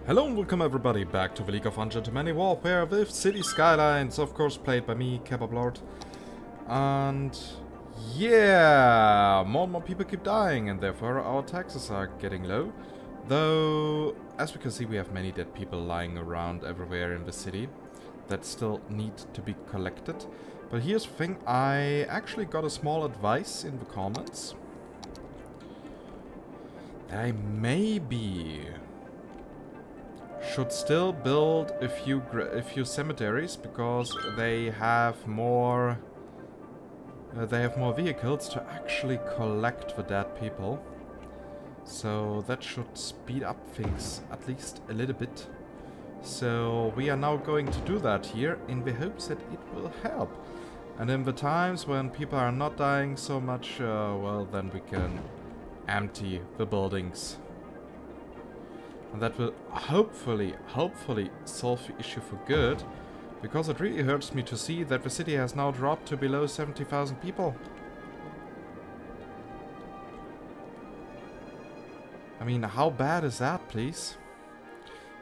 Hello and welcome everybody back to the League of Ungentlemanly Warfare with City Skylines, of course played by me, Kebablord. And yeah, more and more people keep dying and therefore our taxes are getting low. Though, as we can see, we have many dead people lying around everywhere in the city that still need to be collected. But here's the thing, I actually got a small advice in the comments that I maybe should still build a few cemeteries because they have more vehicles to actually collect the dead people. So that should speed up things at least a little bit. So we are now going to do that here in the hopes that it will help. And in the times when people are not dying so much, well, then we can empty the buildings. And that will hopefully solve the issue for good, because it really hurts me to see that the city has now dropped to below 70,000 people. I mean, how bad is that, please?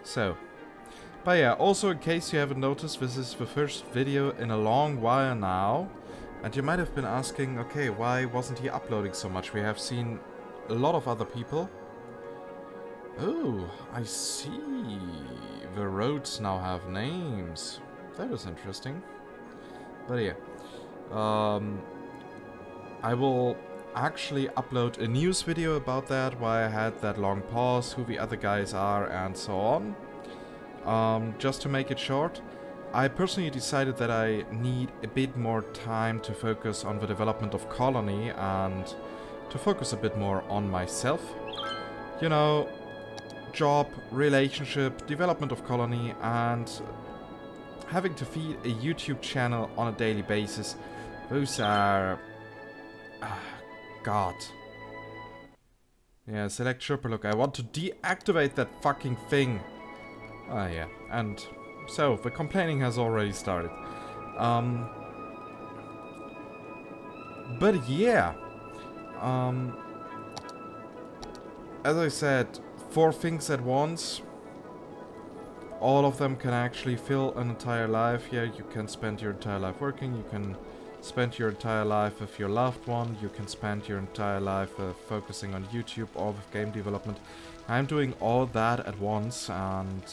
So, but yeah, also in case you haven't noticed, this is the first video in a long while now, and you might have been asking, okay, why wasn't he uploading so much? We have seen a lot of other people. Oh, I see. The roads now have names. That is interesting. But yeah. I will actually upload a news video about that, why I had that long pause, who the other guys are, and so on. Just to make it short, I personally decided that I need a bit more time to focus on the development of Colony and to focus a bit more on myself. You know, job, relationship, development of Colony, and having to feed a YouTube channel on a daily basis. Those are... God. Yeah, select Sherpa. Look, I want to deactivate that fucking thing. Ah, yeah. And so, the complaining has already started. But yeah. As I said, 4 things at once. All of them can actually fill an entire life. Yeah, you can spend your entire life working. You can spend your entire life with your loved one. You can spend your entire life focusing on YouTube or with game development. I'm doing all that at once, and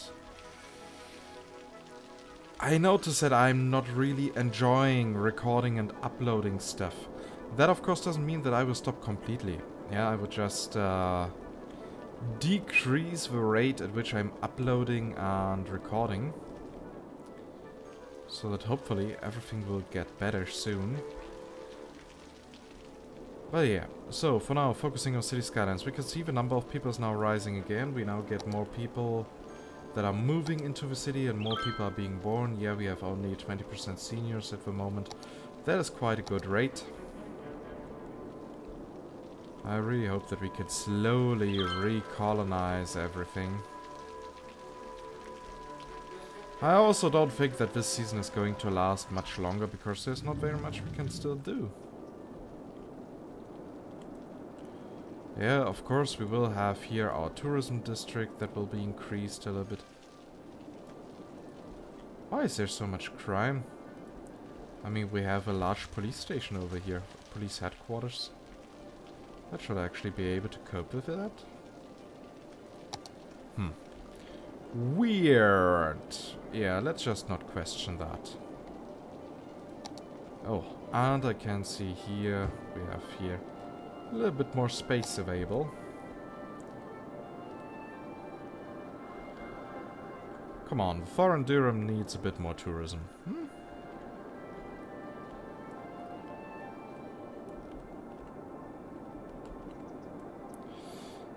I notice that I'm not really enjoying recording and uploading stuff. That of course doesn't mean that I will stop completely. Yeah, I would just decrease the rate at which I'm uploading and recording, so that hopefully everything will get better soon. But yeah, so for now, focusing on City Skylines, we can see the number of people is now rising again. We now get more people that are moving into the city and more people are being born. Yeah, we have only 20% seniors at the moment. That is quite a good rate. I really hope that we can slowly recolonize everything. I also don't think that this season is going to last much longer, because there's not very much we can still do. Yeah, of course we will have here our tourism district that will be increased a little bit. Why is there so much crime? I mean, we have a large police station over here, police headquarters. That should actually be able to cope with that. Weird. Yeah, let's just not question that. Oh, and I can see here, we have here a little bit more space available. Come on, foreign Durham needs a bit more tourism.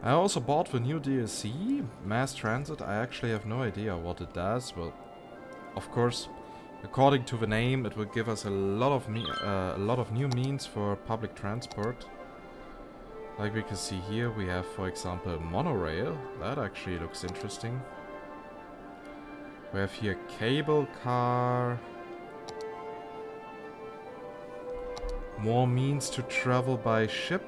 I also bought the new DLC, Mass Transit. I actually have no idea what it does. Well, of course, according to the name, it will give us a lot of new means for public transport. Like we can see here, we have, for example, Monorail. That actually looks interesting. We have here cable car. More means to travel by ship.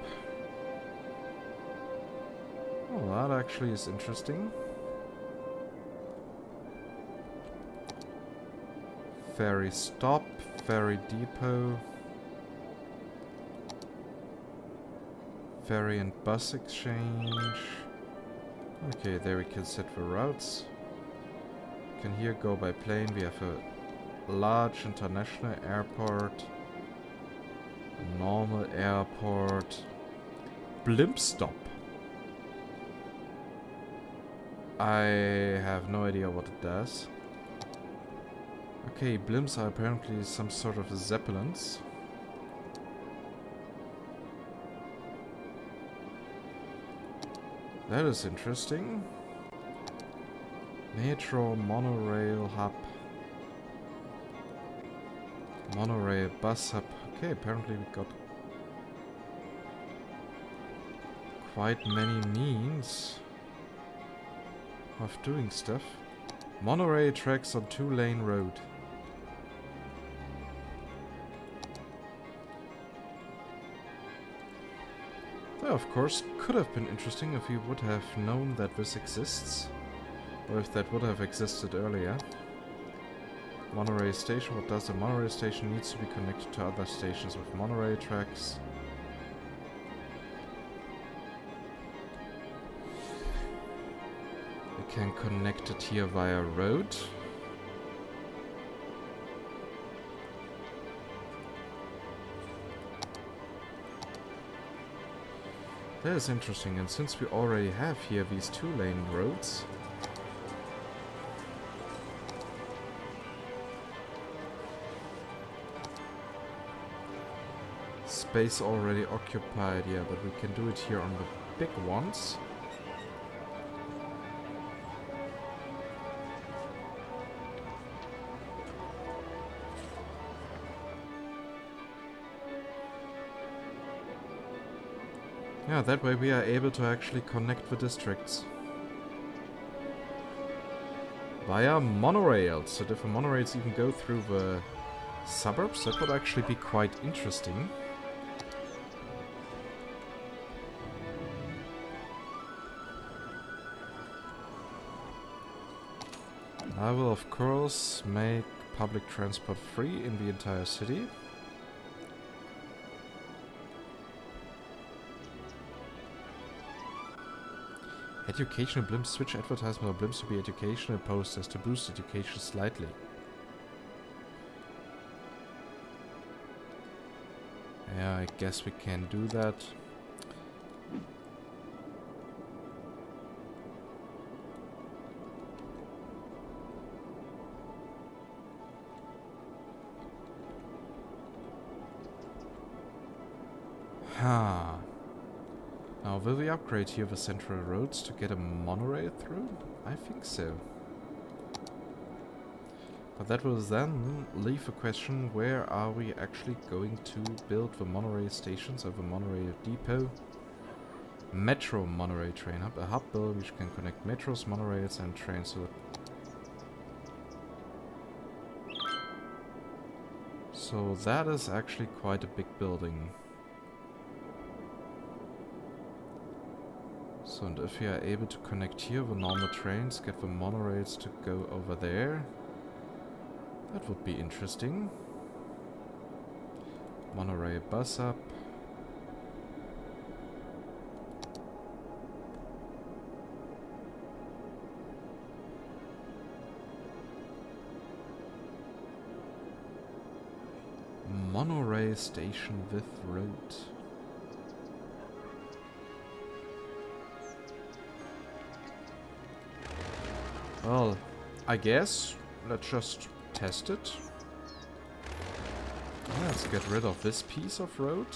Oh, that actually is interesting. Ferry stop, ferry depot. Ferry and bus exchange. Okay, there we can set the routes. Can here go by plane. We have a large international airport. A normal airport. Blimp stop. I have no idea what it does. Okay, blimps are apparently some sort of zeppelins. That is interesting. Metro, monorail hub. Monorail bus hub. Okay, apparently we got quite many means of doing stuff. Monorail tracks on 2-lane road. That of course could have been interesting if we would have known that this exists. Or if that would have existed earlier. Monorail station. What does a monorail station? Needs to be connected to other stations with monorail tracks. We can connect it here via road. That is interesting, and since we already have here these 2-lane roads, space already occupied, yeah, but we can do it here on the big ones. Yeah, that way we are able to actually connect the districts via monorails. So if the monorails even go through the suburbs, that would actually be quite interesting. I will of course make public transport free in the entire city. Educational blimps, switch advertisement of blimps to be educational posters to boost education slightly. Yeah, I guess we can do that. Ha. Now, will we upgrade here the central roads to get a monorail through? I think so. But that will then leave a question, where are we actually going to build the monorail stations or the monorail depot? Metro monorail train hub, a hub build which can connect metros, monorails and trains. So that is actually quite a big building. So, and if we are able to connect here the normal trains, get the monorails to go over there, that would be interesting. Monorail bus up. Monorail station with road. Well, I guess let's just test it. Let's get rid of this piece of road.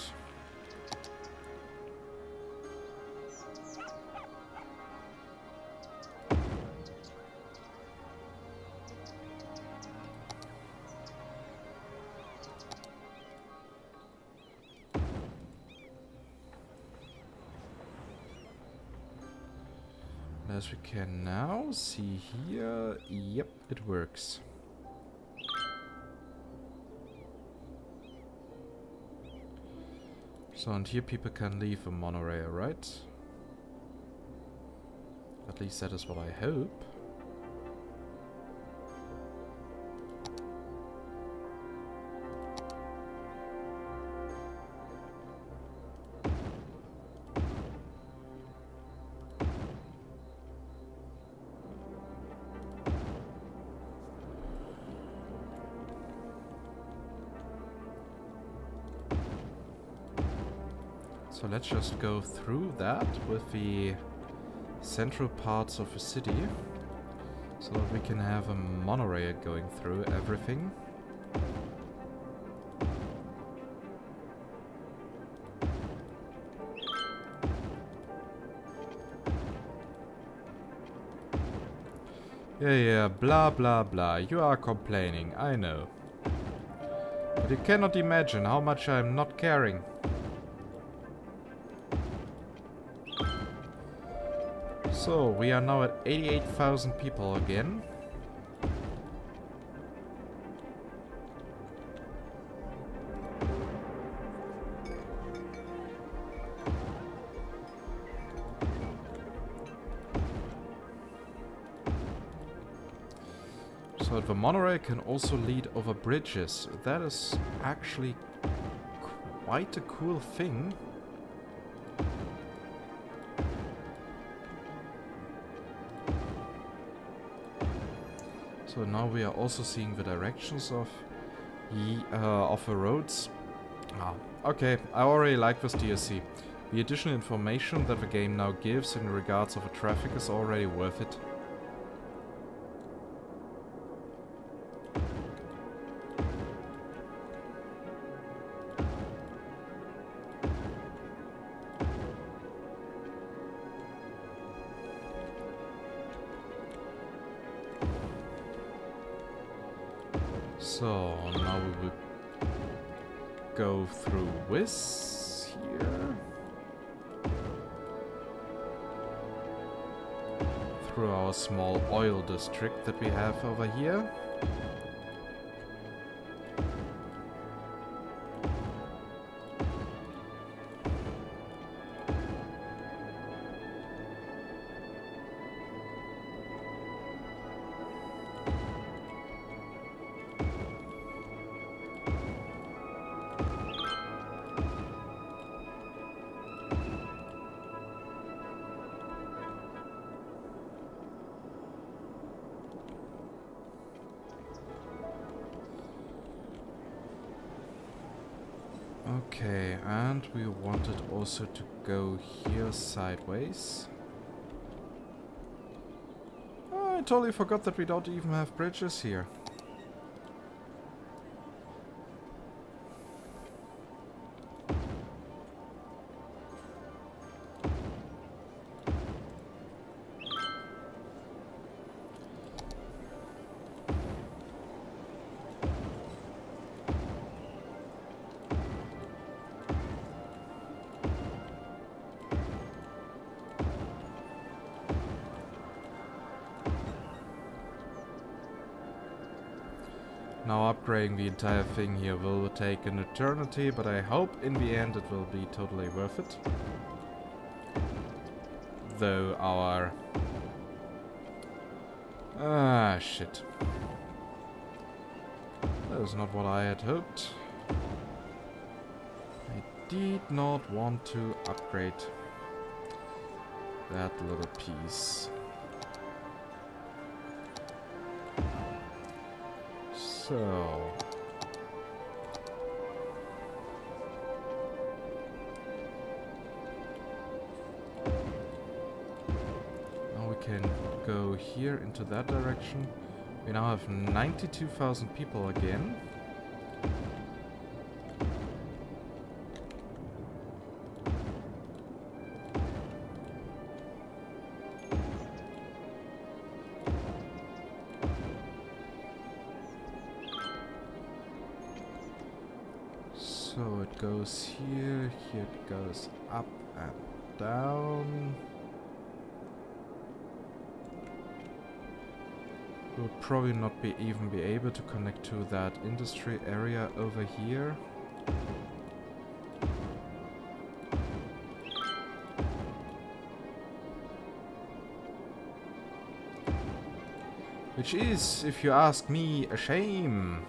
As we can now see here, yep, it works. So, and here people can leave a monorail, right? At least that is what I hope. So let's just go through that with the central parts of the city, so that we can have a monorail going through everything. Yeah, blah blah blah, you are complaining, I know. But you cannot imagine how much I'm not caring. So, we are now at 88,000 people again. So the monorail can also lead over bridges. That is actually quite a cool thing. So now we are also seeing the directions of the roads. Ah, okay, I already like this DLC. The additional information that the game now gives in regards of the traffic is already worth it. So now we will go through this here. Through our small oil district that we have over here. Okay, and we wanted also to go here sideways. Oh, I totally forgot that we don't even have bridges here. Now upgrading the entire thing here will take an eternity, but I hope in the end it will be totally worth it. Though our... Ah, shit. That is not what I had hoped. I did not want to upgrade that little piece. So... now we can go here into that direction. We now have 92,000 people again. So it goes here, here it goes up and down. We'll probably not even be able to connect to that industry area over here. Which is, if you ask me, a shame.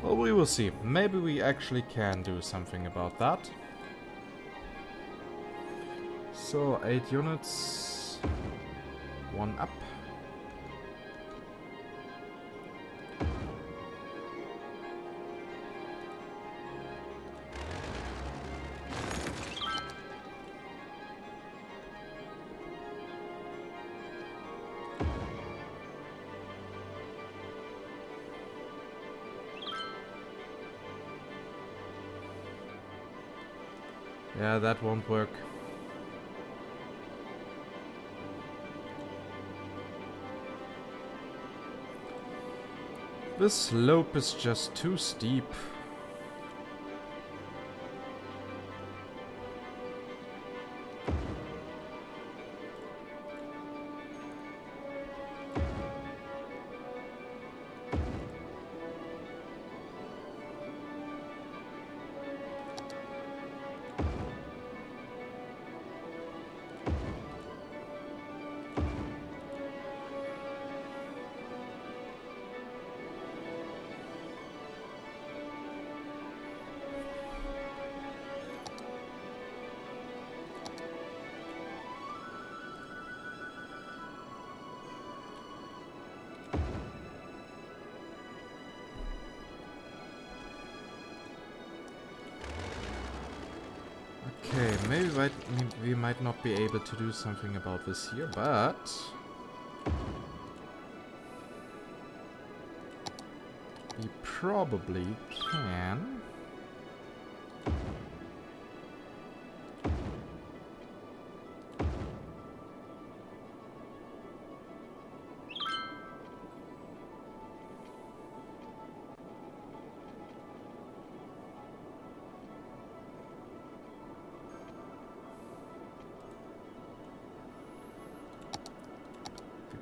Well, we will see. Maybe we actually can do something about that. So 8 units, 1 up. Yeah, that won't work. This slope is just too steep. Okay, maybe we might not be able to do something about this here, but we probably can.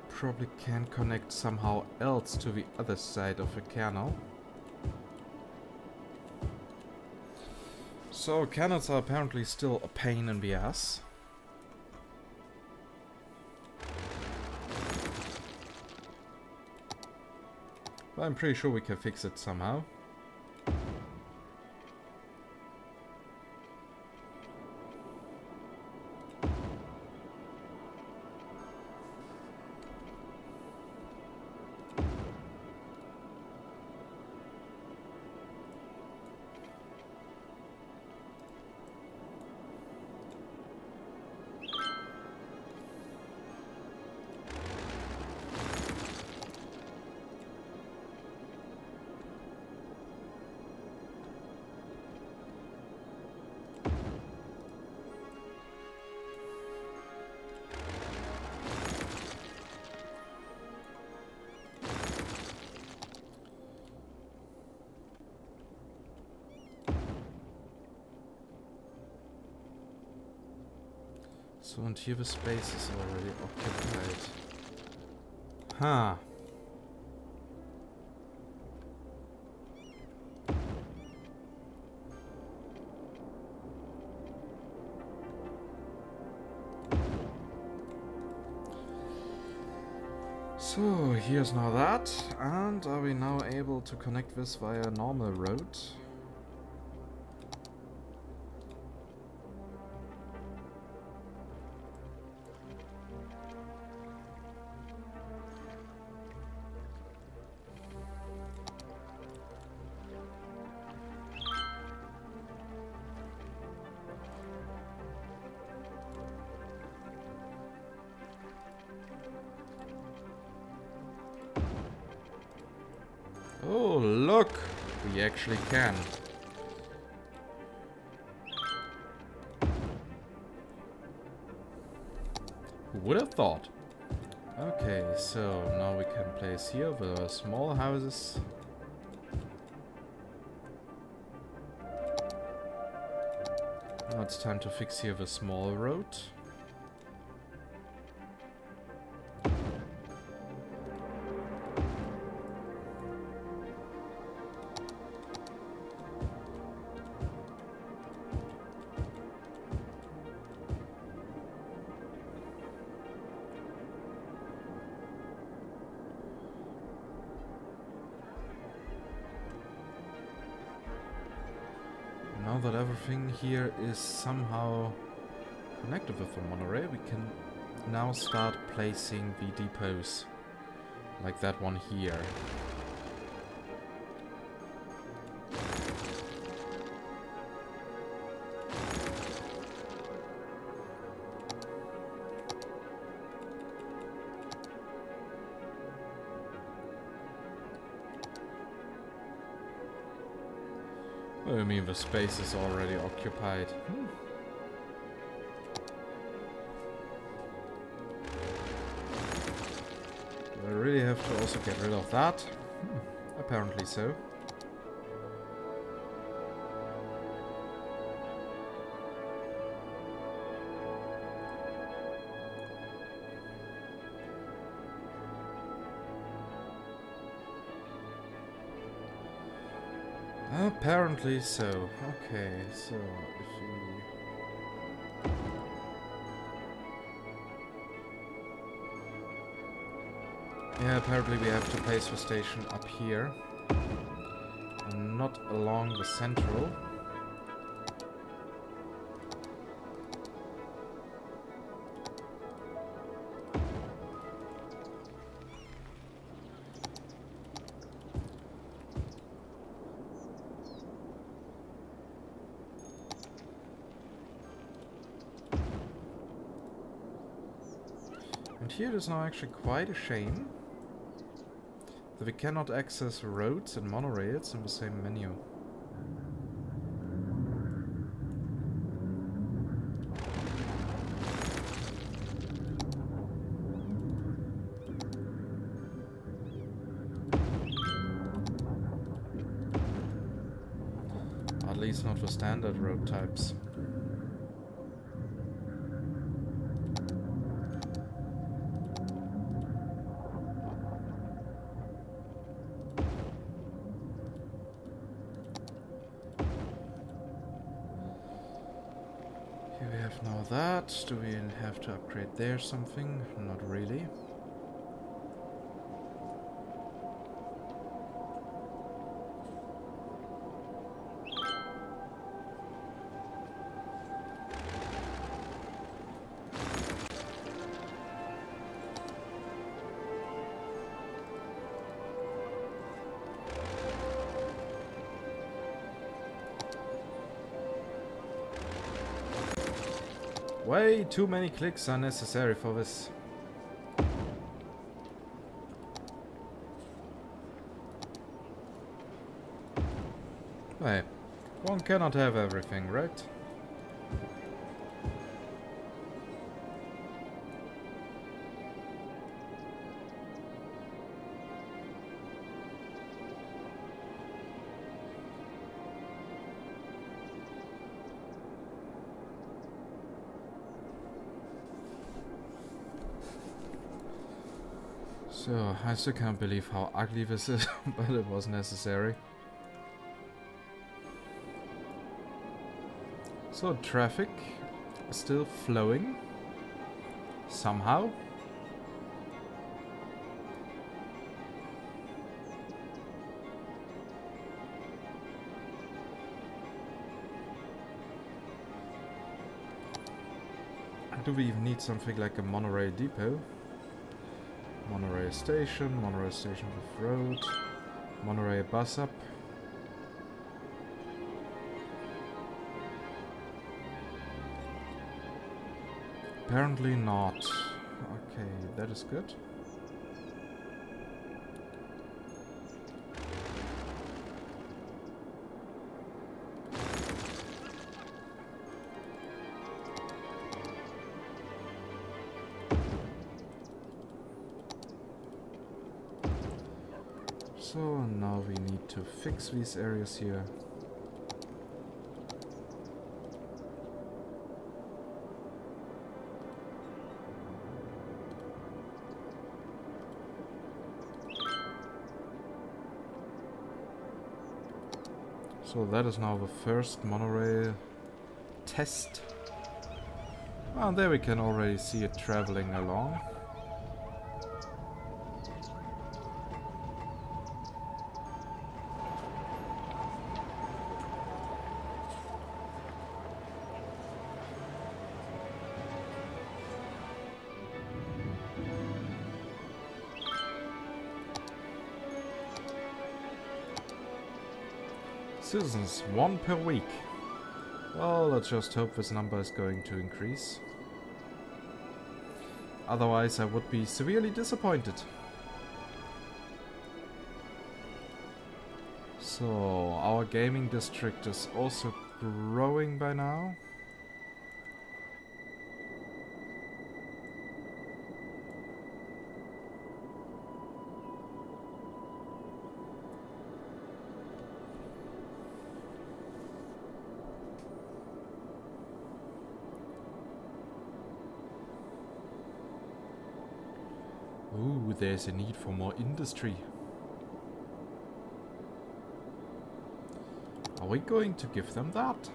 Probably can connect somehow else to the other side of the canal. So canals are apparently still a pain in the ass. But I'm pretty sure we can fix it somehow. So, and here the space is already occupied. Huh. So, here's now that. And are we now able to connect this via a normal road? Oh, look! We actually can. Who would have thought? Okay, so now we can place here the small houses. Now it's time to fix here the small road. Now that everything here is somehow connected with the monorail, we can now start placing the depots. Like that one here. I mean, the space is already occupied. Do I really have to also get rid of that? Apparently so. Apparently so. Okay, so if we... Yeah, apparently we have to place the station up here. And not along the central. And here it is now actually quite a shame that we cannot access roads and monorails in the same menu. At least not for standard road types. Now that, do we have to upgrade there something? Not really. Way too many clicks are necessary for this. Hey, one cannot have everything, right? So, I still can't believe how ugly this is, but it was necessary. So, traffic is still flowing. Somehow. Do we even need something like a monorail depot? Monorail station with road, monorail bus up. Apparently not. Okay, that is good. So now we need to fix these areas here. So that is now the first monorail test. And there we can already see it traveling along. Citizens, 1 per week. Well, let's just hope this number is going to increase. Otherwise, I would be severely disappointed. So, our gaming district is also growing by now. Ooh, there's a need for more industry. Are we going to give them that?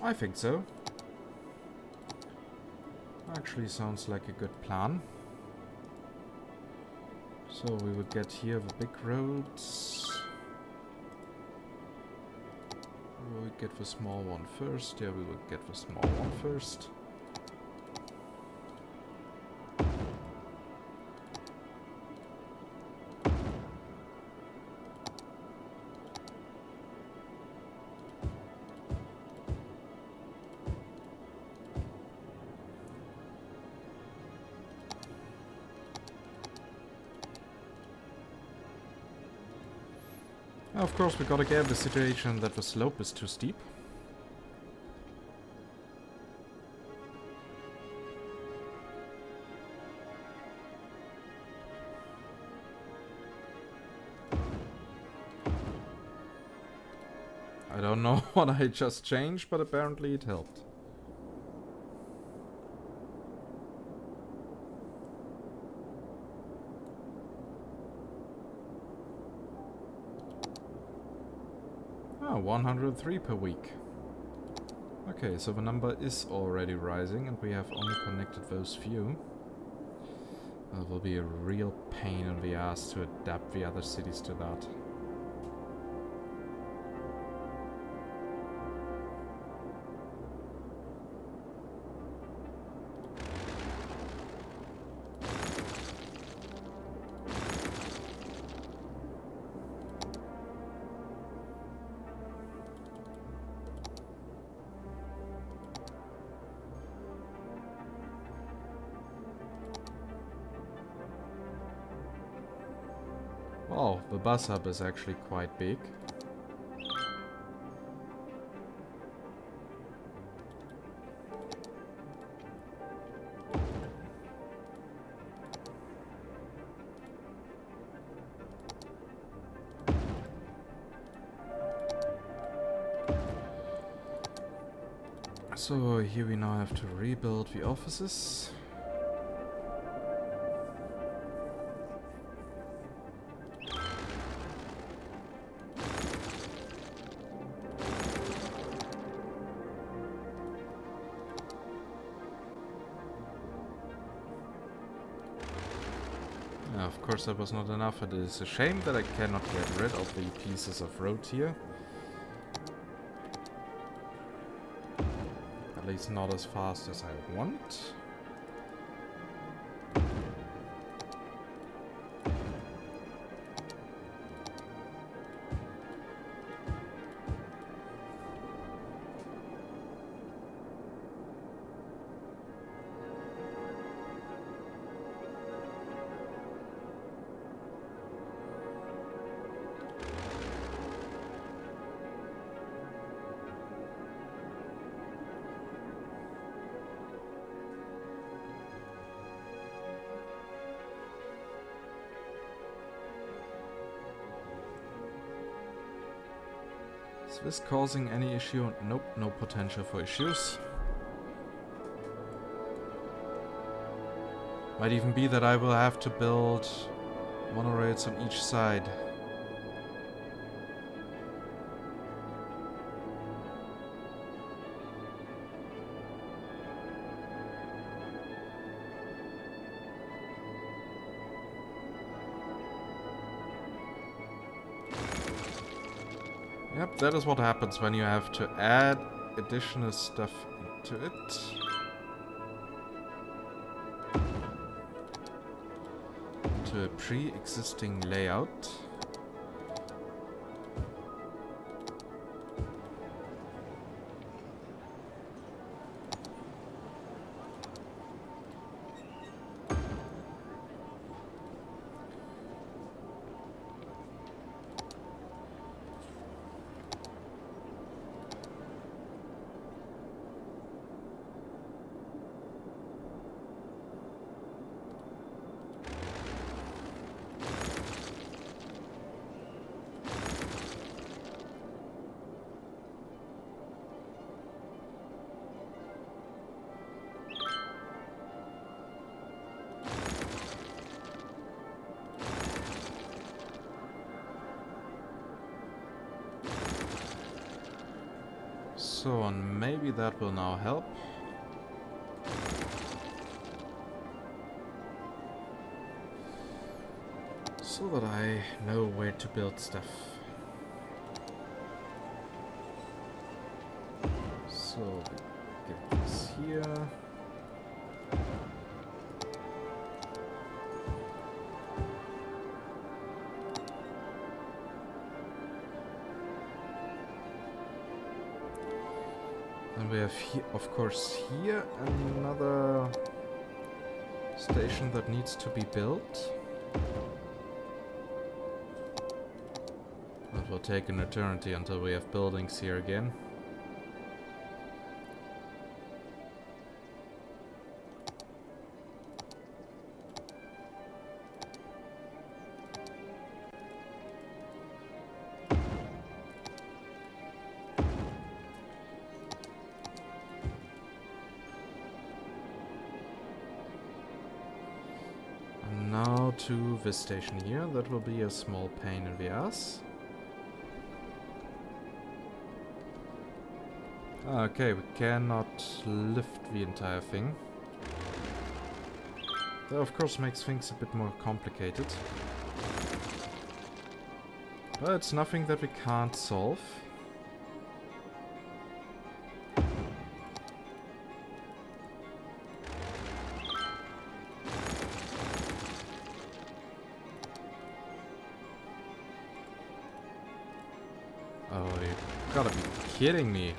I think so. Actually sounds like a good plan. So we will get here the big roads. We will get the small one first. Yeah, we will get the small one first. Of course, we gotta get the situation that the slope is too steep. I don't know what I just changed, but apparently it helped. Oh, 103 per week. Okay, so the number is already rising and we have only connected those few. It will be a real pain in the ass to adapt the other cities to that. Oh, the bus hub is actually quite big. So here we now have to rebuild the offices. Of course that was not enough. It is a shame that I cannot get rid of the pieces of road here. At least not as fast as I want. Is this causing any issue? Nope, no potential for issues. Might even be that I will have to build monorails on each side. Yep, that is what happens when you have to add additional stuff to it. to a pre-existing layout. So on, maybe that will now help. So that I know where to build stuff. So we get this here. And we have here, of course, here another station that needs to be built. It will take an eternity until we have buildings here again. And now to this station here. That will be a small pain in the ass. Okay, we cannot lift the entire thing. That of course makes things a bit more complicated. But it's nothing that we can't solve. Oh, you gotta be kidding me.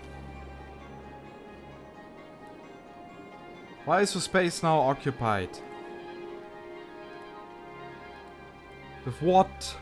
Why is the space now occupied? With what?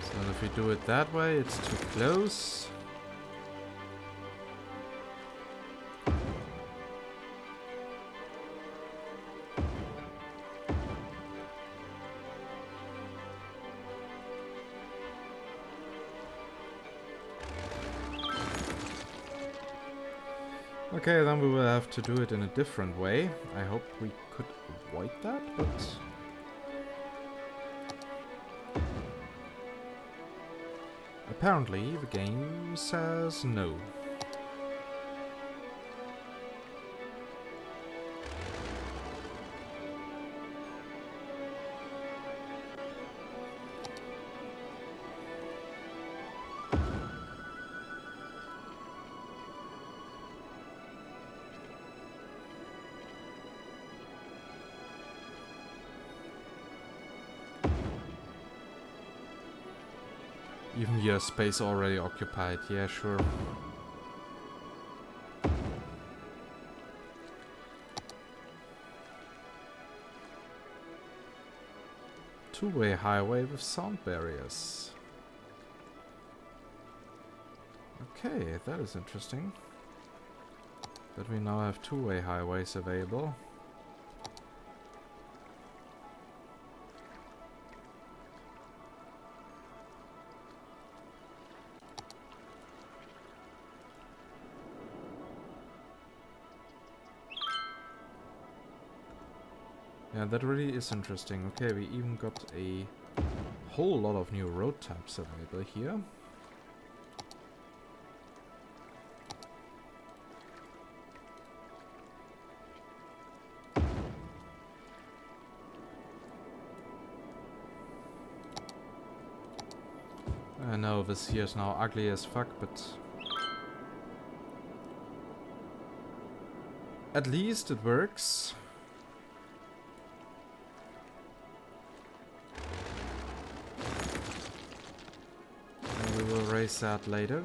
So if we do it that way, it's too close. Okay, then we will have to do it in a different way. I hope we could avoid that, but... apparently, the game says no. Even here, space already occupied. Yeah, sure. Two-way highway with sound barriers. Okay, that is interesting. That we now have two-way highways available. Yeah, that really is interesting. Okay, we even got a whole lot of new road types available here. know this here is now ugly as fuck, but at least it works. And we will raise that later.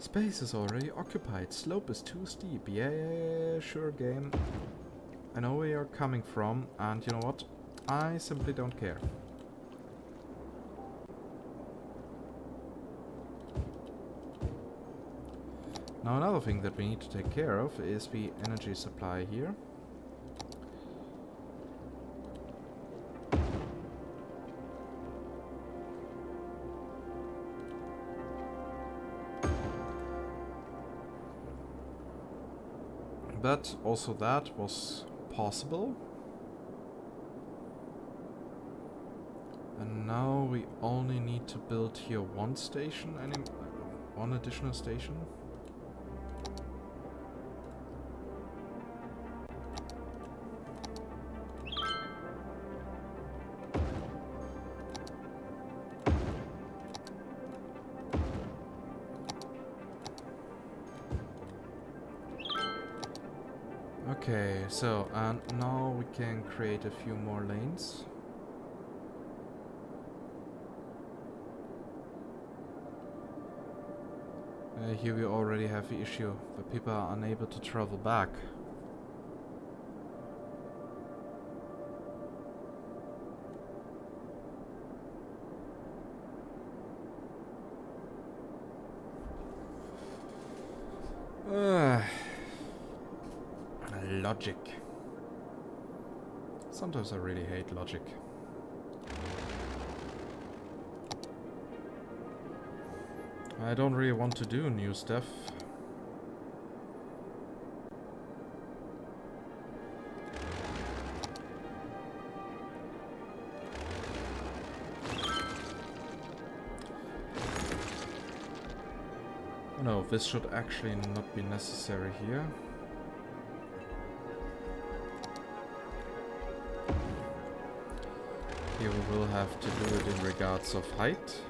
Space is already occupied. Slope is too steep. Yeah, sure game. I know where you're coming from, and you know what? I simply don't care. Now another thing that we need to take care of is the energy supply here. But also that was possible. And now we only need to build here one station, one additional station. Okay, so and now we can create a few more lanes. Here we already have the issue that people are unable to travel back. Logic. Sometimes I really hate logic. I don't really want to do new stuff. No, this should actually not be necessary here. Here we will have to do it in regards of height.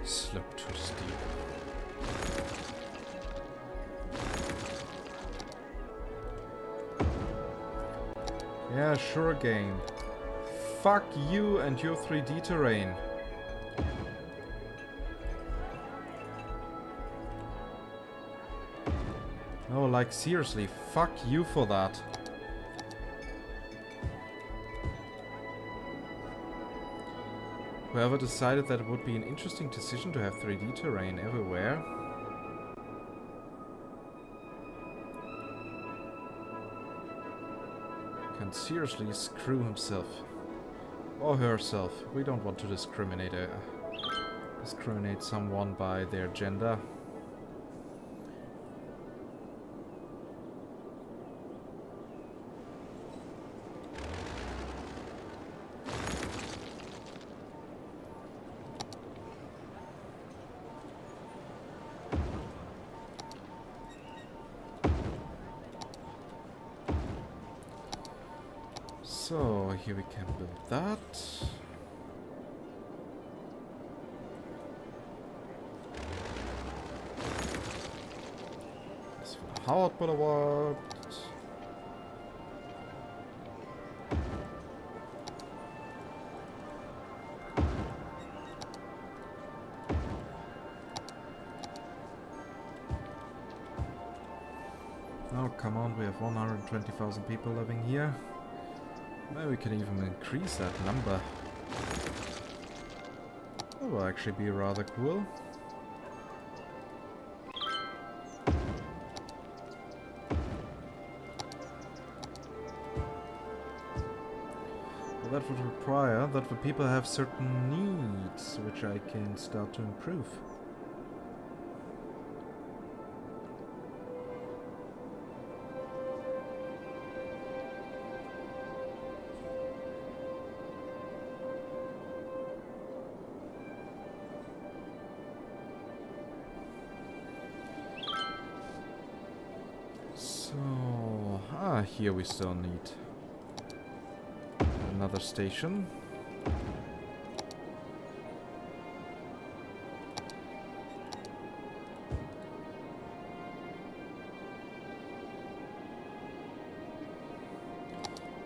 Slope too steep. Yeah, sure game. Fuck you and your 3D terrain. No, like seriously, fuck you for that. Whoever decided that it would be an interesting decision to have 3D terrain everywhere. Can seriously screw himself. Or herself. We don't want to discriminate someone by their gender. So here we can build that. This for the Howard Boulevard. come on, we have 120,000 people living here. Maybe we can even increase that number. That will actually be rather cool. That would require that the people have certain needs, which I can start to improve. So, here we still need another station.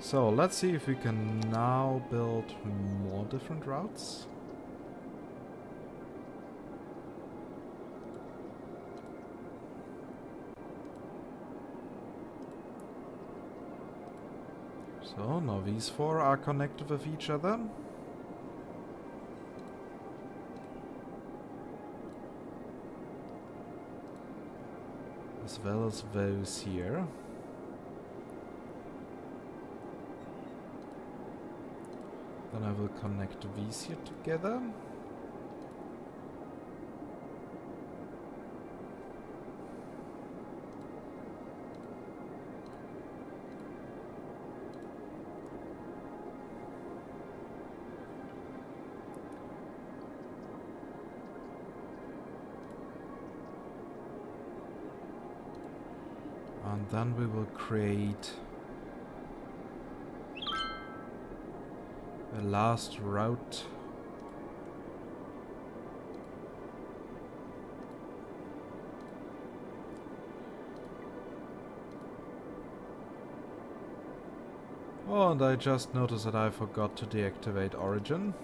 So let's see if we can now build more different routes. So now these four are connected with each other. As well as those here. Then I will connect these here together. And then we will create a last route. Oh, and I just noticed that I forgot to deactivate Origin.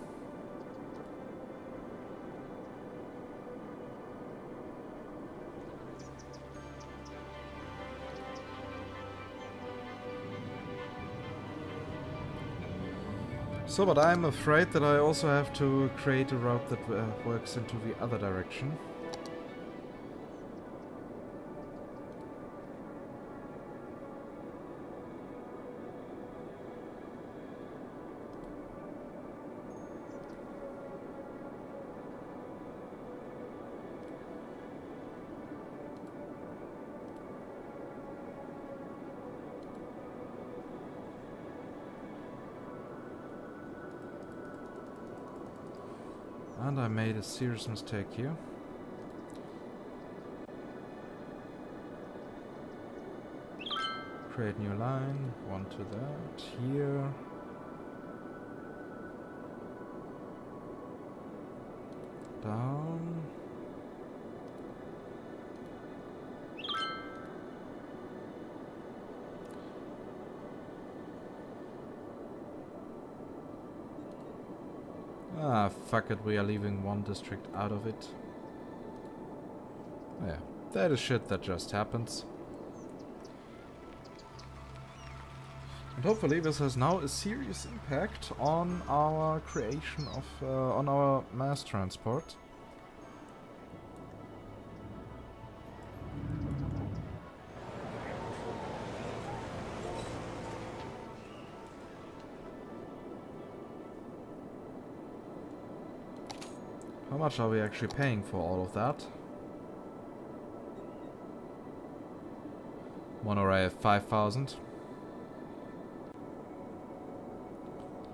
So, but I'm afraid that I also have to create a route that works into the other direction. And I made a serious mistake here. Create new line, one to that, here. Down. Ah, fuck it, we are leaving one district out of it. Yeah, that is shit that just happens. And hopefully this has now a serious impact on our creation of, on our mass transport. How much are we actually paying for all of that? Monorail 5,000.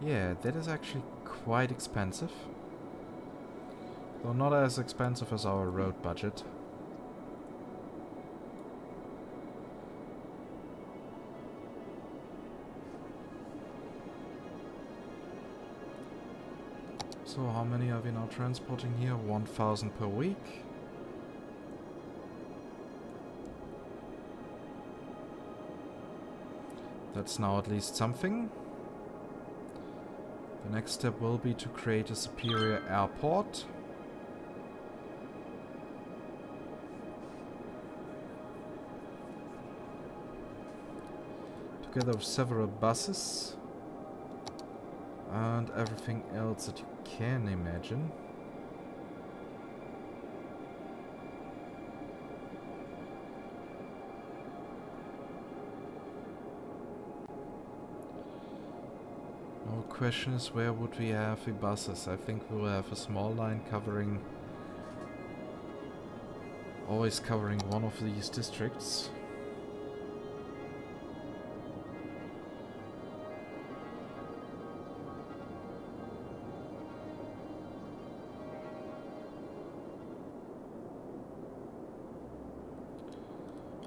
Yeah, that is actually quite expensive. Though not as expensive as our road budget. So how many are we now transporting here? 1,000 per week. That's now at least something. The next step will be to create a superior airport. together with several buses and everything else that you can imagine. Now the question is, where would we have the buses? I think we will have a small line covering, always covering one of these districts.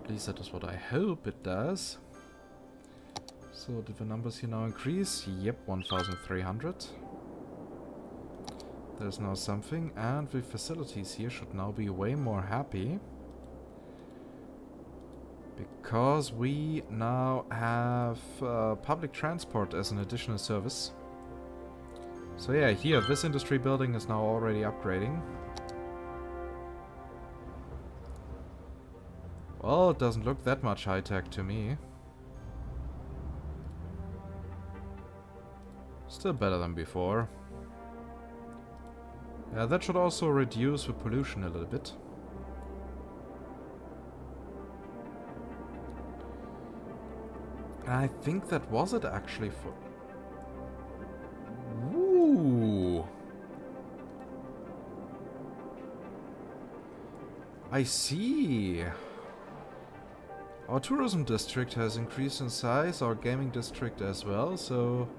At least that is what I hope it does. So did the numbers here now increase? Yep, 1,300. There's now something, and the facilities here should now be way more happy. Because we now have public transport as an additional service. So yeah, here, this industry building is now already upgrading. Well, it doesn't look that much high-tech to me. Still better than before. Yeah, that should also reduce the pollution a little bit. I think that was it actually for... Ooh! I see! Our tourism district has increased in size, our gaming district as well, so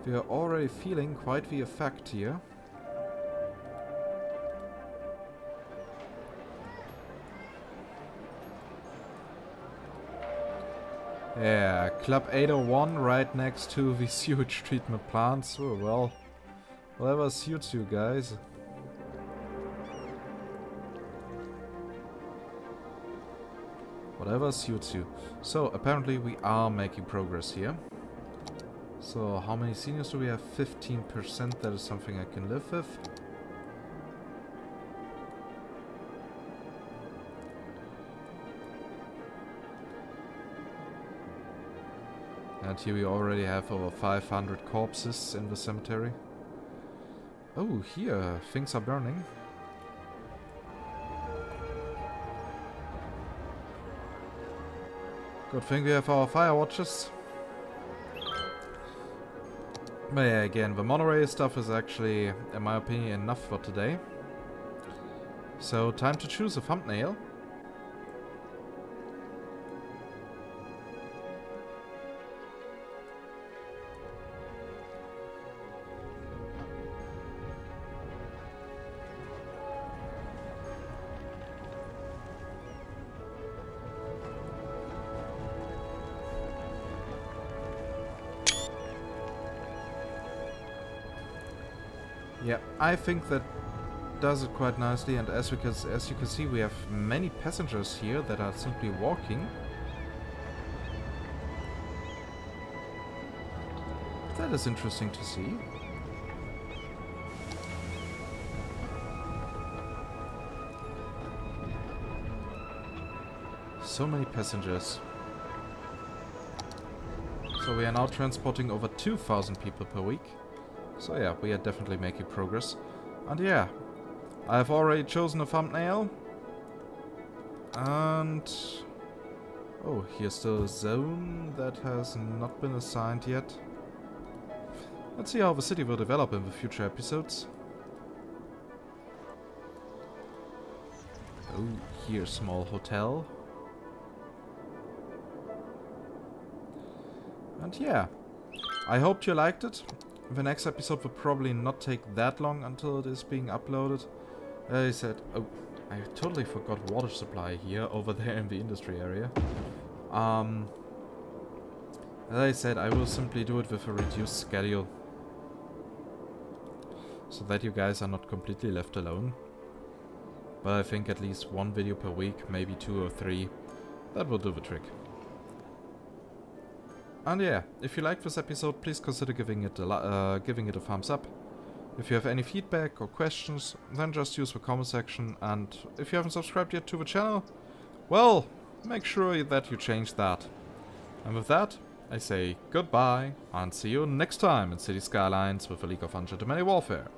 we are already feeling quite the effect here. Yeah, Club 801 right next to the sewage treatment plants. Oh, well, whatever suits you guys. Whatever suits you. So, apparently we are making progress here. So, how many seniors do we have? 15%. That is something I can live with. And here we already have over 500 corpses in the cemetery. Oh, here, things are burning. Good thing we have our fire watches. But yeah, again, the monorail stuff is actually, in my opinion, enough for today. So, time to choose a thumbnail. Yeah, I think that does it quite nicely, and as you can see, we have many passengers here that are simply walking. That is interesting to see. So many passengers. So we are now transporting over 2,000 people per week. So yeah, we are definitely making progress. And yeah, I've already chosen a thumbnail. And... oh, here's still a zone that has not been assigned yet. Let's see how the city will develop in the future episodes. Oh, here's a small hotel. And yeah, I hope you liked it. The next episode will probably not take that long until it is being uploaded. As I said, oh, I totally forgot water supply here over there in the industry area. As I said, I will simply do it with a reduced schedule. So that you guys are not completely left alone. But I think at least one video per week, maybe 2 or 3. That will do the trick. And yeah, if you like this episode, please consider giving it a thumbs up. If you have any feedback or questions, then just use the comment section. And if you haven't subscribed yet to the channel, well, make sure that you change that. And with that, I say goodbye and see you next time in City Skylines with a League of Ungentlemanly Warfare.